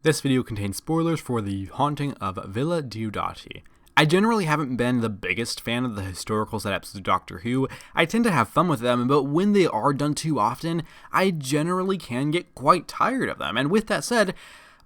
This video contains spoilers for The Haunting of Villa Diodati. I generally haven't been the biggest fan of the historical setups of Doctor Who. I tend to have fun with them, but when they are done too often, I generally can get quite tired of them. And with that said,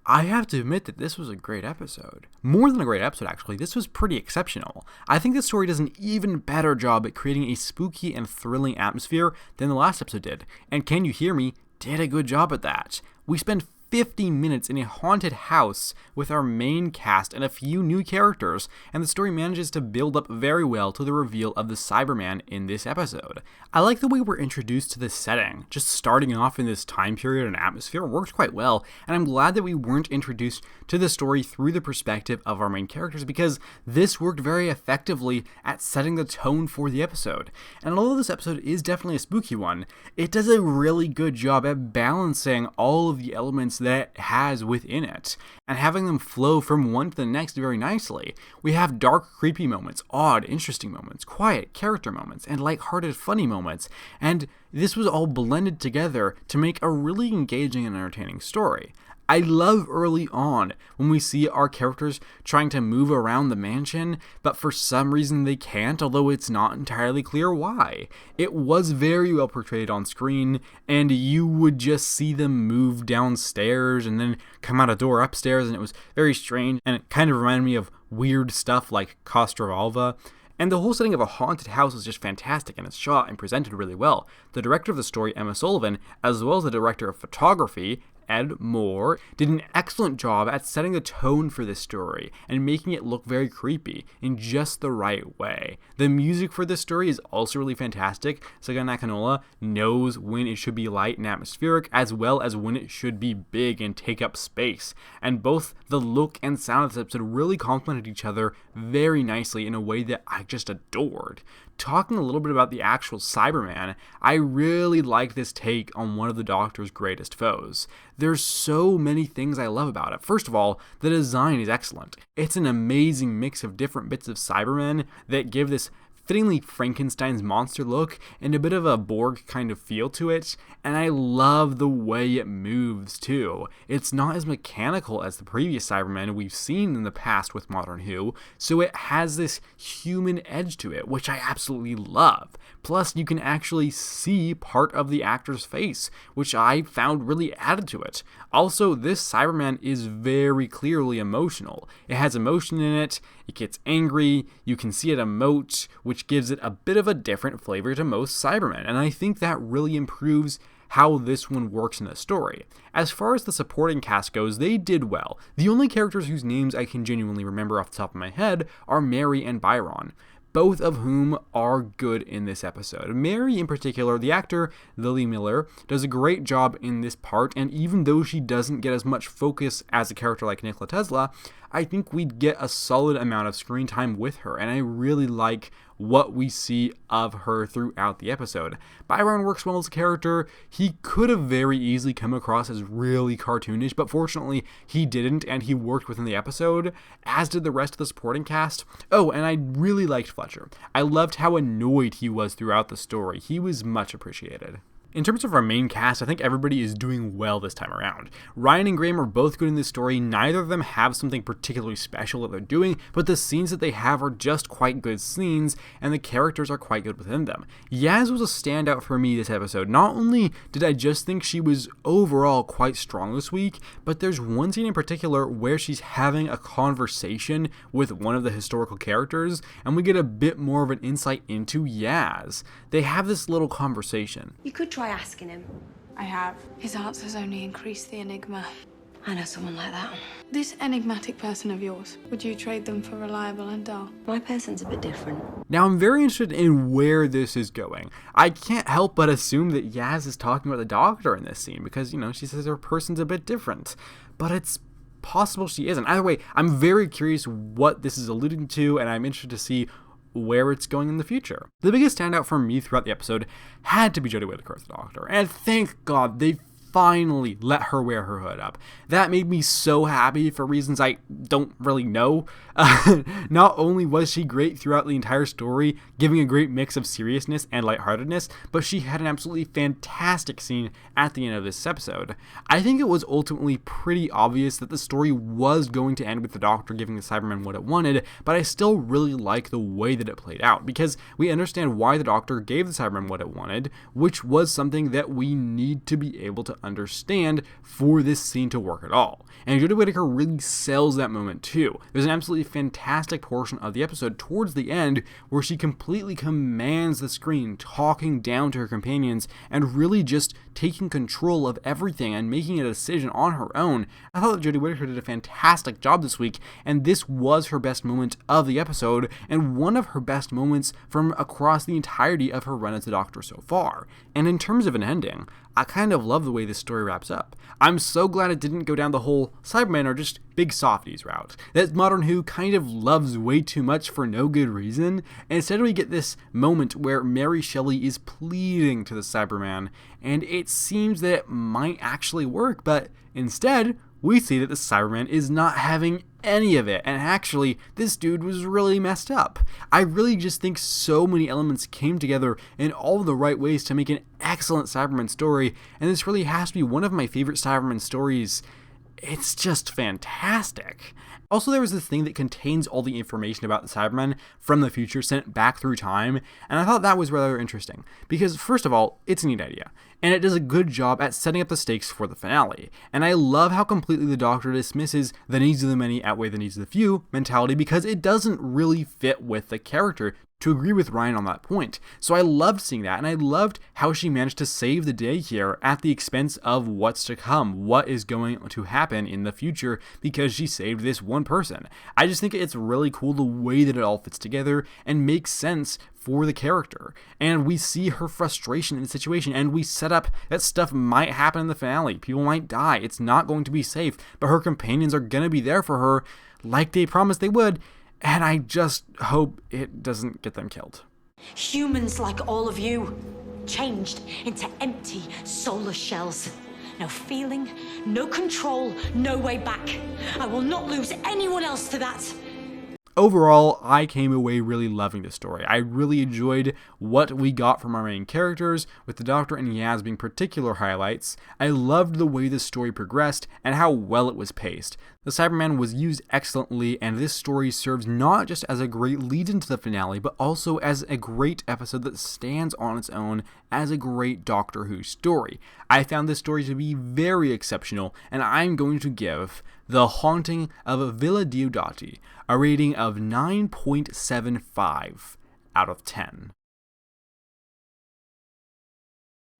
I have to admit that this was a great episode. More than a great episode, actually. This was pretty exceptional. I think the story does an even better job at creating a spooky and thrilling atmosphere than the last episode did. And Can You Hear Me did a good job at that. We spend 50 minutes in a haunted house with our main cast and a few new characters, and the story manages to build up very well to the reveal of the Cyberman in this episode. I like the way we're introduced to this setting. Just starting off in this time period and atmosphere worked quite well, and I'm glad that we weren't introduced to the story through the perspective of our main characters, because this worked very effectively at setting the tone for the episode. And although this episode is definitely a spooky one, it does a really good job at balancing all of the elements that it has within it, and having them flow from one to the next very nicely. We have dark, creepy moments, odd, interesting moments, quiet character moments, and lighthearted, funny moments, and this was all blended together to make a really engaging and entertaining story. I love early on when we see our characters trying to move around the mansion, but for some reason they can't, although it's not entirely clear why. It was very well portrayed on screen, and you would just see them move downstairs and then come out a door upstairs, and it was very strange, and it kind of reminded me of weird stuff like Castrovalva. And the whole setting of a haunted house is just fantastic, and it's shot and presented really well. The director of the story, Emma Sullivan, as well as the director of photography, Ed Moore, did an excellent job at setting the tone for this story and making it look very creepy in just the right way. The music for this story is also really fantastic. Saga Nakanola knows when it should be light and atmospheric, as well as when it should be big and take up space. And both the look and sound of this episode really complemented each other very nicely in a way that I just adored. Talking a little bit about the actual Cyberman, I really liked this take on one of the Doctor's greatest foes. There's so many things I love about it. First of all, the design is excellent. It's an amazing mix of different bits of Cybermen that give this fittingly Frankenstein's monster look and a bit of a Borg kind of feel to it, and I love the way it moves too. It's not as mechanical as the previous Cybermen we've seen in the past with Modern Who, so it has this human edge to it, which I absolutely love. Plus, you can actually see part of the actor's face, which I found really added to it. Also, this Cyberman is very clearly emotional. It has emotion in it, it gets angry, you can see it emote, which gives it a bit of a different flavor to most Cybermen, and I think that really improves how this one works in the story. As far as the supporting cast goes, they did well. The only characters whose names I can genuinely remember off the top of my head are Mary and Byron, both of whom are good in this episode. Mary in particular, the actor Lily Miller, does a great job in this part, and even though she doesn't get as much focus as a character like Nikola Tesla, I think we'd get a solid amount of screen time with her, and I really like what we see of her throughout the episode. Byron works well as a character. He could have very easily come across as really cartoonish, but fortunately he didn't, and he worked within the episode, as did the rest of the supporting cast. Oh, and I really liked Fletcher. I loved how annoyed he was throughout the story. He was much appreciated. In terms of our main cast, I think everybody is doing well this time around. Ryan and Graham are both good in this story. Neither of them have something particularly special that they're doing, but the scenes that they have are just quite good scenes, and the characters are quite good within them. Yaz was a standout for me this episode. Not only did I just think she was overall quite strong this week, but there's one scene in particular where she's having a conversation with one of the historical characters, and we get a bit more of an insight into Yaz. They have this little conversation. You could try asking him. I have. His answers only increase the enigma. I know someone like that. This enigmatic person of yours, would you trade them for reliable and dull? My person's a bit different. Now, I'm very interested in where this is going. I can't help but assume that Yaz is talking about the Doctor in this scene because, she says her person's a bit different. But it's possible she isn't. Either way, I'm very curious what this is alluding to, and I'm interested to see where it's going in the future. The biggest standout for me throughout the episode had to be Jodie Whittaker as the Doctor, and thank God they finally let her wear her hood up. That made me so happy for reasons I don't really know. Not only was she great throughout the entire story, giving a great mix of seriousness and lightheartedness, but she had an absolutely fantastic scene at the end of this episode. I think it was ultimately pretty obvious that the story was going to end with the Doctor giving the Cybermen what it wanted, but I still really like the way that it played out, because we understand why the Doctor gave the Cybermen what it wanted, which was something that we need to be able to understand for this scene to work at all. And Jodie Whittaker really sells that moment too. There's an absolutely fantastic portion of the episode towards the end where she completely commands the screen, talking down to her companions and really just taking control of everything and making a decision on her own. I thought that Jodie Whittaker did a fantastic job this week, and this was her best moment of the episode and one of her best moments from across the entirety of her run as the Doctor so far. And in terms of an ending, I kind of love the way this story wraps up. I'm so glad it didn't go down the whole Cybermen are just big softies route that Modern Who kind of loves way too much for no good reason, and instead we get this moment where Mary Shelley is pleading to the Cyberman, and it seems that it might actually work, but instead we see that the Cyberman is not having any of it, and actually, this dude was really messed up. I really just think so many elements came together in all the right ways to make an excellent Cyberman story, and this really has to be one of my favorite Cyberman stories. It's just fantastic. Also, there was this thing that contains all the information about the Cybermen from the future sent back through time, and I thought that was rather interesting, because first of all, it's a neat idea, and it does a good job at setting up the stakes for the finale, and I love how completely the Doctor dismisses the needs of the many outweigh the needs of the few mentality, because it doesn't really fit with the character to agree with Ryan on that point. So I loved seeing that, and I loved how she managed to save the day here at the expense of what's to come, what is going to happen in the future, because she saved this one person. I just think it's really cool the way that it all fits together and makes sense for the character. And we see her frustration in the situation, and we set up that stuff might happen in the finale. People might die. It's not going to be safe, but her companions are going to be there for her like they promised they would. And I just hope it doesn't get them killed. Humans like all of you, changed into empty, soulless shells. No feeling, no control, no way back. I will not lose anyone else to that. Overall, I came away really loving this story. I really enjoyed what we got from our main characters, with the Doctor and Yaz being particular highlights. I loved the way the story progressed and how well it was paced. The Cyberman was used excellently, and this story serves not just as a great lead into the finale, but also as a great episode that stands on its own as a great Doctor Who story. I found this story to be very exceptional, and I'm going to give The Haunting of Villa Diodati a rating of 9.75 out of 10.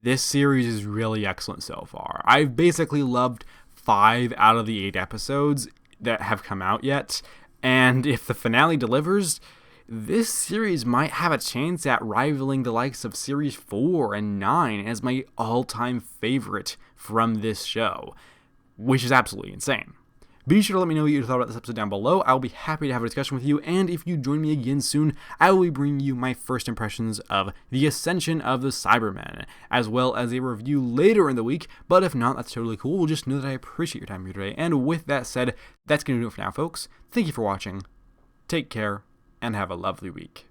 This series is really excellent so far. I've basically loved 5 out of the 8 episodes that have come out yet, and if the finale delivers, this series might have a chance at rivaling the likes of Series 4 and 9 as my all-time favorite from this show, which is absolutely insane. Be sure to let me know what you thought about this episode down below. I'll be happy to have a discussion with you, and if you join me again soon, I will be bringing you my first impressions of the Ascension of the Cybermen, as well as a review later in the week, but if not, that's totally cool. Just know that I appreciate your time here today, and with that said, that's going to do it for now, folks. Thank you for watching, take care, and have a lovely week.